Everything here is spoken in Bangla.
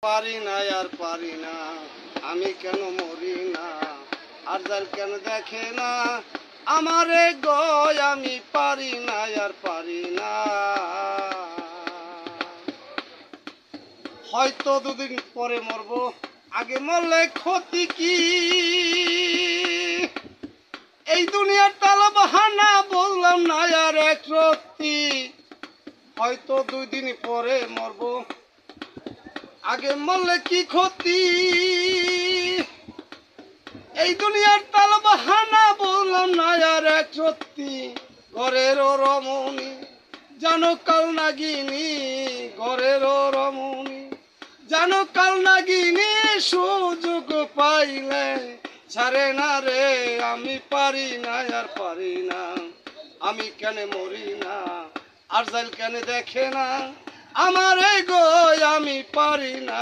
পারি না আর পারি না, আমি কেন মরি না, আর যার কেন দেখে না আমারে গো, আমি পারি না আর পারি না। হয়তো দুদিন পরে মরবো, আগে মরলে ক্ষতি কি, এই দুনিয়ার তালা বাহানা বললাম না আর এক রত্তি। হয়তো 2 দিন পরে মরবো, আগে মরলে কি ক্ষতি, এই দুনিয়ার তাল বাহানা বললাম না আর এক সত্যি। ঘরের রমণী জানো কাল নাগিনী, ঘরের রমণী জানো কাল নাগিনী, সুযোগ পাইলে ছাড়ে না রে, আমি পারি না আর পারি না, আমি কেন মরি না, আর জাল কেন দেখে না আমারে গো, আমি পারি না।